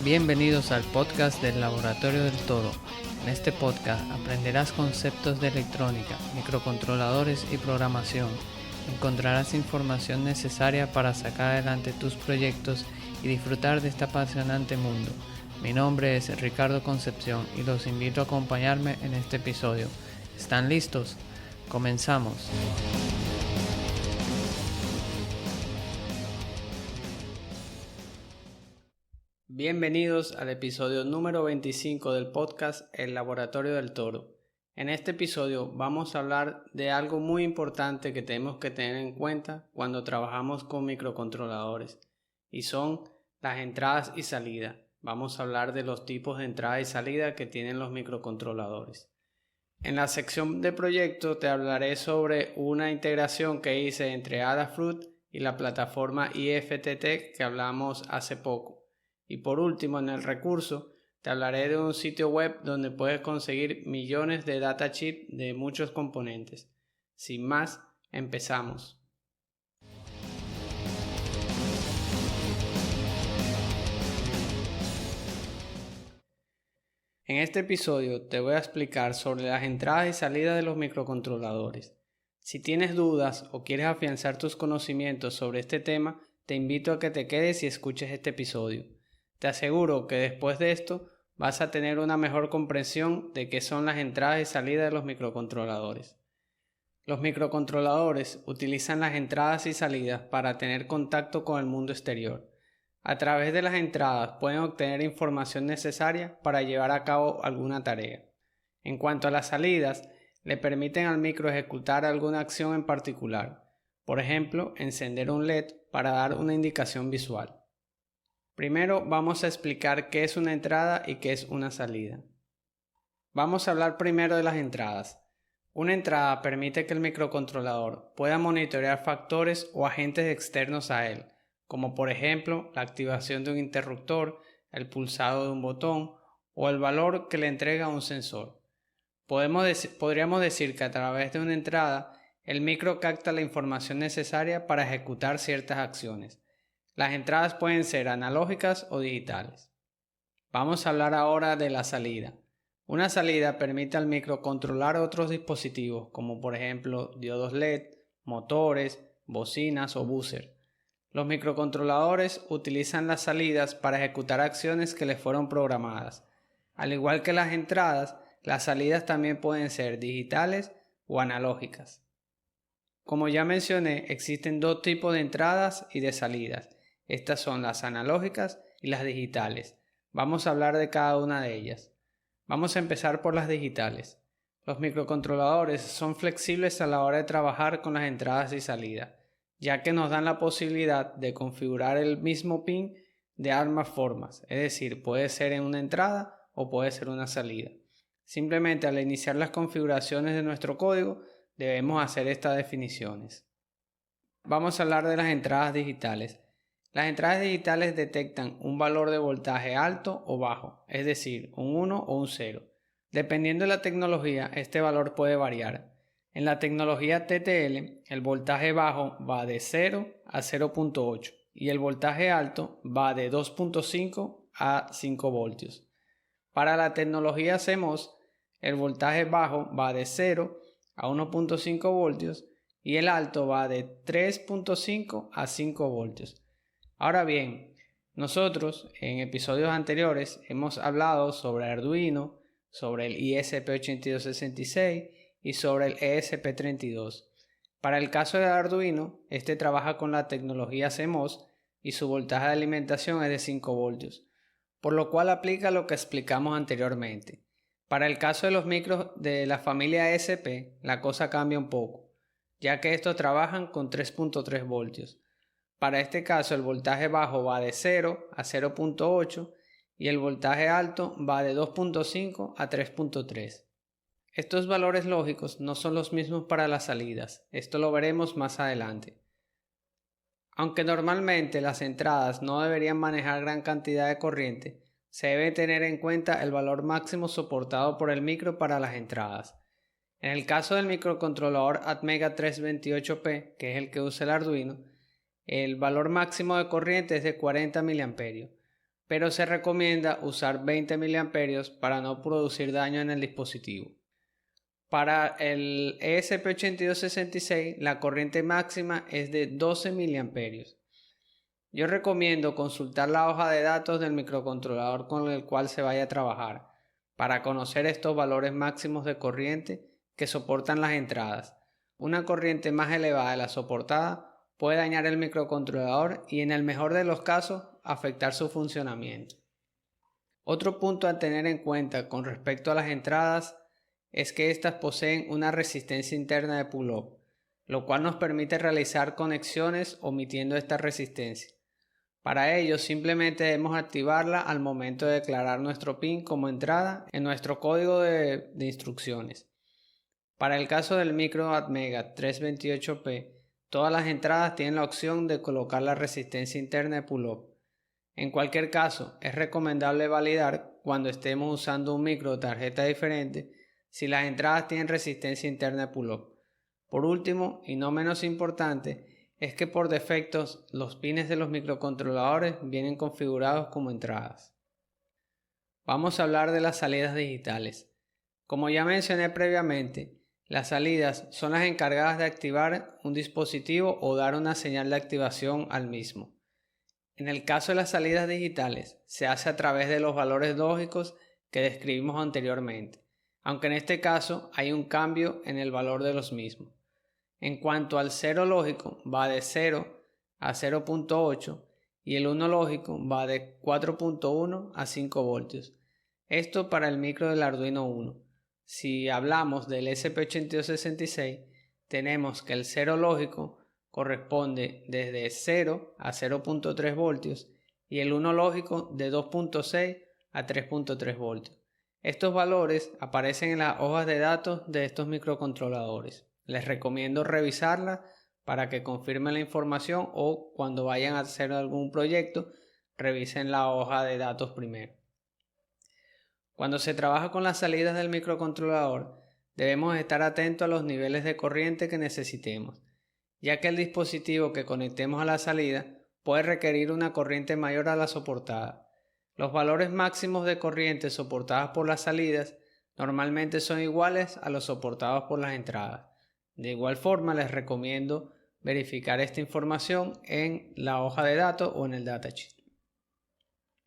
Bienvenidos al podcast del Laboratorio del Todo. En este podcast aprenderás conceptos de electrónica, microcontroladores y programación. Encontrarás información necesaria para sacar adelante tus proyectos y disfrutar de este apasionante mundo. Mi nombre es Ricardo Concepción y los invito a acompañarme en este episodio. ¿Están listos? Comenzamos. Bienvenidos al episodio número 25 del podcast El Laboratorio del Toro. En este episodio vamos a hablar de algo muy importante que tenemos que tener en cuenta cuando trabajamos con microcontroladores y son las entradas y salidas. Vamos a hablar de los tipos de entrada y salida que tienen los microcontroladores. En la sección de proyecto te hablaré sobre una integración que hice entre Adafruit y la plataforma IFTT que hablamos hace poco. Y por último, en el recurso, te hablaré de un sitio web donde puedes conseguir millones de datasheets de muchos componentes. Sin más, empezamos. En este episodio te voy a explicar sobre las entradas y salidas de los microcontroladores. Si tienes dudas o quieres afianzar tus conocimientos sobre este tema, te invito a que te quedes y escuches este episodio. Te aseguro que después de esto vas a tener una mejor comprensión de qué son las entradas y salidas de los microcontroladores. Los microcontroladores utilizan las entradas y salidas para tener contacto con el mundo exterior. A través de las entradas pueden obtener información necesaria para llevar a cabo alguna tarea. En cuanto a las salidas, le permiten al micro ejecutar alguna acción en particular. Por ejemplo, encender un LED para dar una indicación visual. Primero vamos a explicar qué es una entrada y qué es una salida. Vamos a hablar primero de las entradas. Una entrada permite que el microcontrolador pueda monitorear factores o agentes externos a él, como por ejemplo la activación de un interruptor, el pulsado de un botón o el valor que le entrega un sensor. Podríamos decir que a través de una entrada, el micro capta la información necesaria para ejecutar ciertas acciones. Las entradas pueden ser analógicas o digitales. Vamos a hablar ahora de la salida. Una salida permite al micro controlar otros dispositivos como por ejemplo diodos LED, motores, bocinas o buzzer. Los microcontroladores utilizan las salidas para ejecutar acciones que les fueron programadas. Al igual que las entradas, las salidas también pueden ser digitales o analógicas. Como ya mencioné, existen dos tipos de entradas y de salidas. Estas son las analógicas y las digitales. Vamos a hablar de cada una de ellas. Vamos a empezar por las digitales. Los microcontroladores son flexibles a la hora de trabajar con las entradas y salidas, ya que nos dan la posibilidad de configurar el mismo pin de ambas formas, es decir, puede ser en una entrada o puede ser una salida. Simplemente al iniciar las configuraciones de nuestro código, debemos hacer estas definiciones. Vamos a hablar de las entradas digitales. Las entradas digitales detectan un valor de voltaje alto o bajo, es decir, un 1 o un 0. Dependiendo de la tecnología, este valor puede variar. En la tecnología TTL, el voltaje bajo va de 0 a 0.8 y el voltaje alto va de 2.5 a 5 voltios. Para la tecnología CMOS, el voltaje bajo va de 0 a 1.5 voltios y el alto va de 3.5 a 5 voltios. Ahora bien, nosotros en episodios anteriores hemos hablado sobre Arduino, sobre el ESP8266 y sobre el ESP32. Para el caso de Arduino, este trabaja con la tecnología CMOS y su voltaje de alimentación es de 5 voltios, por lo cual aplica lo que explicamos anteriormente. Para el caso de los micros de la familia ESP, la cosa cambia un poco, ya que estos trabajan con 3.3 voltios. Para este caso el voltaje bajo va de 0 a 0.8 y el voltaje alto va de 2.5 a 3.3. Estos valores lógicos no son los mismos para las salidas, esto lo veremos más adelante. Aunque normalmente las entradas no deberían manejar gran cantidad de corriente, se debe tener en cuenta el valor máximo soportado por el micro para las entradas. En el caso del microcontrolador Atmega 328P, que es el que usa el Arduino, el valor máximo de corriente es de 40 mA. pero se recomienda usar 20 mA para no producir daño en el dispositivo. Para el ESP8266 la corriente máxima es de 12 mA. Yo recomiendo consultar la hoja de datos del microcontrolador con el cual se vaya a trabajar para conocer estos valores máximos de corriente que soportan las entradas. Una corriente más elevada de la soportada puede dañar el microcontrolador y en el mejor de los casos afectar su funcionamiento. Otro punto a tener en cuenta con respecto a las entradas es que éstas poseen una resistencia interna de pull-up, lo cual nos permite realizar conexiones omitiendo esta resistencia. Para ello simplemente debemos activarla al momento de declarar nuestro pin como entrada en nuestro código de instrucciones. Para el caso del micro Atmega 328P, todas las entradas tienen la opción de colocar la resistencia interna de pull-up. En cualquier caso, es recomendable validar cuando estemos usando un micro o tarjeta diferente si las entradas tienen resistencia interna de pull-up. Por último, y no menos importante, es que por defecto los pines de los microcontroladores vienen configurados como entradas. Vamos a hablar de las salidas digitales. Como ya mencioné previamente, las salidas son las encargadas de activar un dispositivo o dar una señal de activación al mismo. En el caso de las salidas digitales, se hace a través de los valores lógicos que describimos anteriormente, aunque en este caso hay un cambio en el valor de los mismos. En cuanto al 0 lógico, va de 0 a 0.8 y el 1 lógico va de 4.1 a 5 voltios. Esto para el micro del Arduino Uno. Si hablamos del ESP8266, tenemos que el 0 lógico corresponde desde 0 a 0.3 voltios y el 1 lógico de 2.6 a 3.3 voltios. Estos valores aparecen en las hojas de datos de estos microcontroladores. Les recomiendo revisarla para que confirmen la información o cuando vayan a hacer algún proyecto, revisen la hoja de datos primero. Cuando se trabaja con las salidas del microcontrolador, debemos estar atentos a los niveles de corriente que necesitemos, ya que el dispositivo que conectemos a la salida puede requerir una corriente mayor a la soportada. Los valores máximos de corriente soportadas por las salidas normalmente son iguales a los soportados por las entradas. De igual forma, les recomiendo verificar esta información en la hoja de datos o en el datasheet.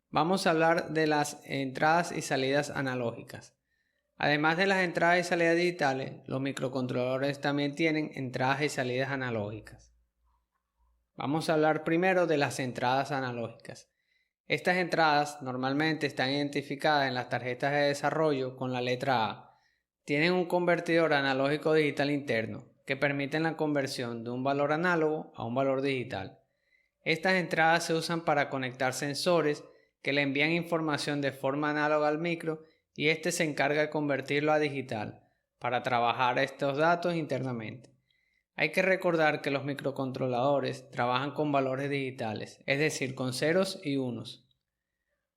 Vamos a hablar de las entradas y salidas analógicas. Además de las entradas y salidas digitales, los microcontroladores también tienen entradas y salidas analógicas. Vamos a hablar primero de las entradas analógicas. Estas entradas normalmente están identificadas en las tarjetas de desarrollo con la letra A. Tienen un convertidor analógico digital interno que permiten la conversión de un valor análogo a un valor digital. Estas entradas se usan para conectar sensores que le envían información de forma análoga al micro y este se encarga de convertirlo a digital para trabajar estos datos internamente. Hay que recordar que los microcontroladores trabajan con valores digitales, es decir, con ceros y unos.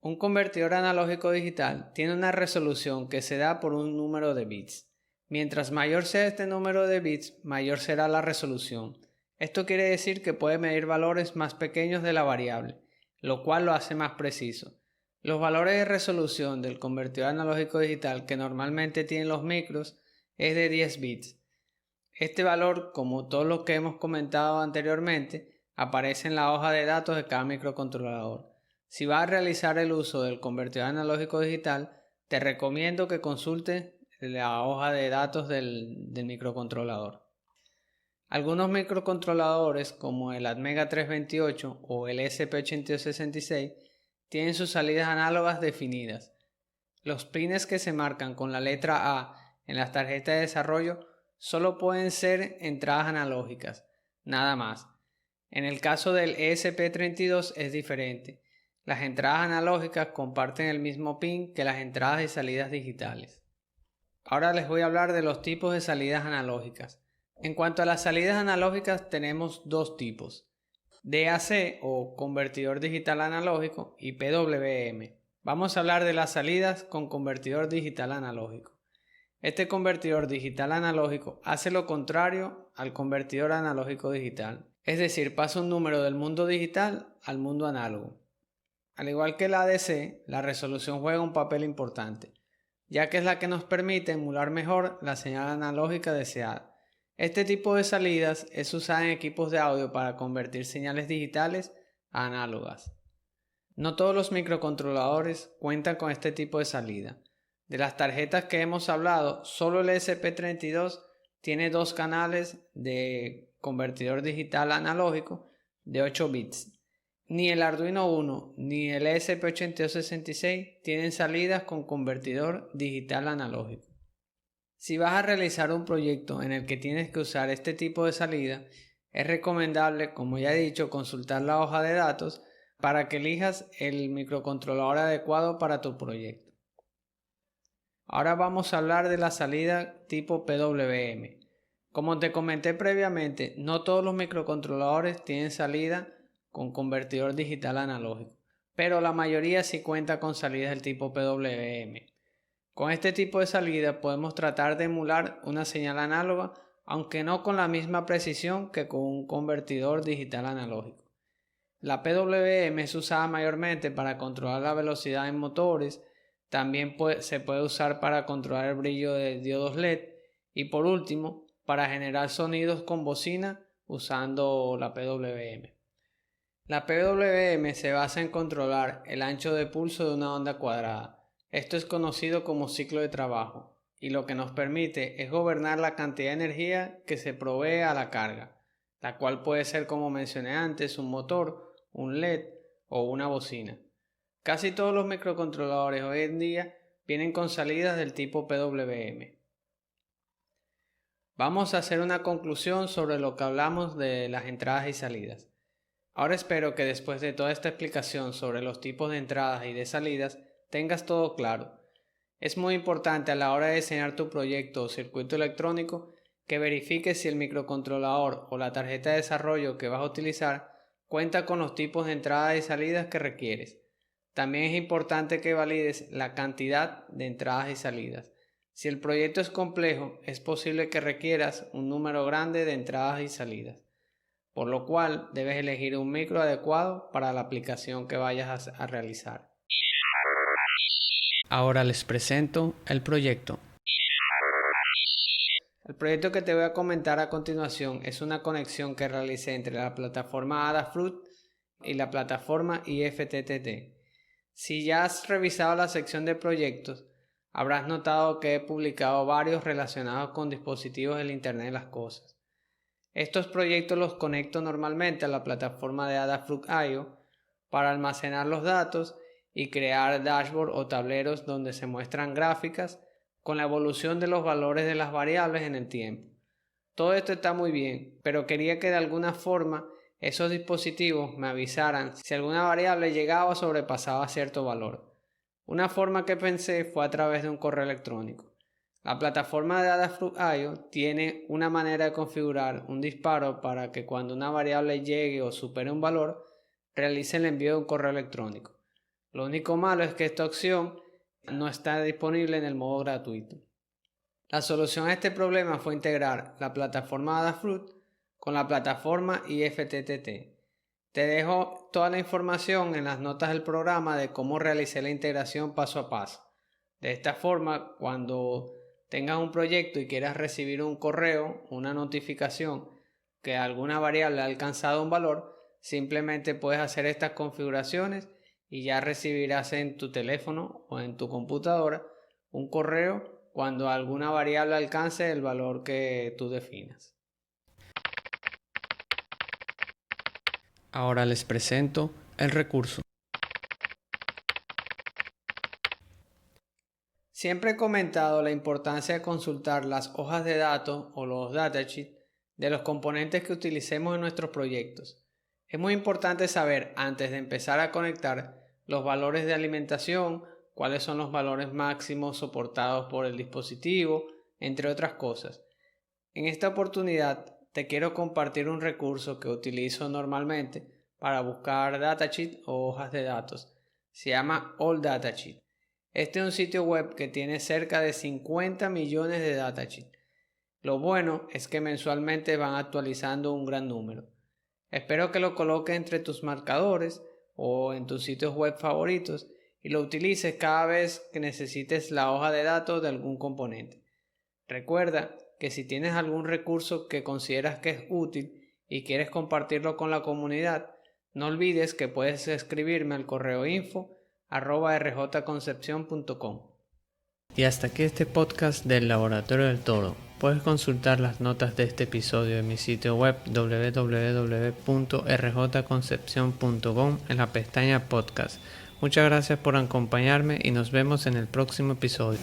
Un convertidor analógico digital tiene una resolución que se da por un número de bits. Mientras mayor sea este número de bits, mayor será la resolución. Esto quiere decir que puede medir valores más pequeños de la variable, lo cual lo hace más preciso. Los valores de resolución del convertidor analógico digital que normalmente tienen los micros es de 10 bits. Este valor, como todo lo que hemos comentado anteriormente, aparece en la hoja de datos de cada microcontrolador. Si vas a realizar el uso del convertidor analógico digital, te recomiendo que consultes la hoja de datos del microcontrolador. Algunos microcontroladores como el Atmega 328 o el ESP8266 tienen sus salidas análogas definidas. Los pines que se marcan con la letra A en las tarjetas de desarrollo solo pueden ser entradas analógicas, nada más. En el caso del ESP32 es diferente. Las entradas analógicas comparten el mismo pin que las entradas y salidas digitales. Ahora les voy a hablar de los tipos de salidas analógicas. En cuanto a las salidas analógicas tenemos dos tipos, DAC o convertidor digital analógico y PWM. Vamos a hablar de las salidas con convertidor digital analógico. Este convertidor digital analógico hace lo contrario al convertidor analógico digital, es decir, pasa un número del mundo digital al mundo análogo. Al igual que la ADC, la resolución juega un papel importante, ya que es la que nos permite emular mejor la señal analógica deseada. Este tipo de salidas es usada en equipos de audio para convertir señales digitales a análogas. No todos los microcontroladores cuentan con este tipo de salida. De las tarjetas que hemos hablado, solo el ESP32 tiene 2 canales de convertidor digital analógico de 8 bits. Ni el Arduino Uno ni el ESP8266 tienen salidas con convertidor digital analógico. Si vas a realizar un proyecto en el que tienes que usar este tipo de salida, es recomendable, como ya he dicho, consultar la hoja de datos para que elijas el microcontrolador adecuado para tu proyecto. Ahora vamos a hablar de la salida tipo PWM. Como te comenté previamente, no todos los microcontroladores tienen salida con convertidor digital analógico, pero la mayoría sí cuenta con salidas del tipo PWM. Con este tipo de salida podemos tratar de emular una señal análoga, aunque no con la misma precisión que con un convertidor digital analógico. La PWM es usada mayormente para controlar la velocidad en motores, también se puede usar para controlar el brillo de diodos LED y por último para generar sonidos con bocina usando la PWM. La PWM se basa en controlar el ancho de pulso de una onda cuadrada. Esto es conocido como ciclo de trabajo y lo que nos permite es gobernar la cantidad de energía que se provee a la carga, la cual puede ser, como mencioné antes, un motor, un LED o una bocina. Casi todos los microcontroladores hoy en día vienen con salidas del tipo PWM. Vamos a hacer una conclusión sobre lo que hablamos de las entradas y salidas. Ahora espero que después de toda esta explicación sobre los tipos de entradas y de salidas tengas todo claro. Es muy importante a la hora de diseñar tu proyecto o circuito electrónico que verifiques si el microcontrolador o la tarjeta de desarrollo que vas a utilizar cuenta con los tipos de entradas y salidas que requieres. También es importante que valides la cantidad de entradas y salidas. Si el proyecto es complejo, es posible que requieras un número grande de entradas y salidas, por lo cual debes elegir un micro adecuado para la aplicación que vayas a realizar. Ahora les presento el proyecto. El proyecto que te voy a comentar a continuación es una conexión que realicé entre la plataforma Adafruit y la plataforma IFTTT. Si ya has revisado la sección de proyectos, habrás notado que he publicado varios relacionados con dispositivos del Internet de las Cosas. Estos proyectos los conecto normalmente a la plataforma de Adafruit.io para almacenar los datos y crear dashboards o tableros donde se muestran gráficas con la evolución de los valores de las variables en el tiempo. Todo esto está muy bien, pero quería que de alguna forma esos dispositivos me avisaran si alguna variable llegaba o sobrepasaba cierto valor. Una forma que pensé fue a través de un correo electrónico. La plataforma de Adafruit.io tiene una manera de configurar un disparo para que cuando una variable llegue o supere un valor, realice el envío de un correo electrónico. Lo único malo es que esta opción no está disponible en el modo gratuito. La solución a este problema fue integrar la plataforma Adafruit con la plataforma IFTTT. Te dejo toda la información en las notas del programa de cómo realicé la integración paso a paso. De esta forma, cuando tengas un proyecto y quieras recibir un correo, una notificación que alguna variable ha alcanzado un valor, simplemente puedes hacer estas configuraciones y ya recibirás en tu teléfono o en tu computadora un correo cuando alguna variable alcance el valor que tú definas. Ahora les presento el recurso. Siempre he comentado la importancia de consultar las hojas de datos o los datasheets de los componentes que utilicemos en nuestros proyectos. Es muy importante saber antes de empezar a conectar los valores de alimentación, cuáles son los valores máximos soportados por el dispositivo, entre otras cosas. En esta oportunidad te quiero compartir un recurso que utilizo normalmente para buscar datasheets o hojas de datos. Se llama AllDatasheet. Este es un sitio web que tiene cerca de 50 millones de datasheets. Lo bueno es que mensualmente van actualizando un gran número. Espero que lo coloques entre tus marcadores o en tus sitios web favoritos y lo utilices cada vez que necesites la hoja de datos de algún componente. Recuerda que si tienes algún recurso que consideras que es útil y quieres compartirlo con la comunidad, no olvides que puedes escribirme al correo info@rjconcepcion.com. Y hasta aquí este podcast del Laboratorio del Toro. Puedes consultar las notas de este episodio en mi sitio web www.rjconcepcion.com en la pestaña podcast. Muchas gracias por acompañarme y nos vemos en el próximo episodio.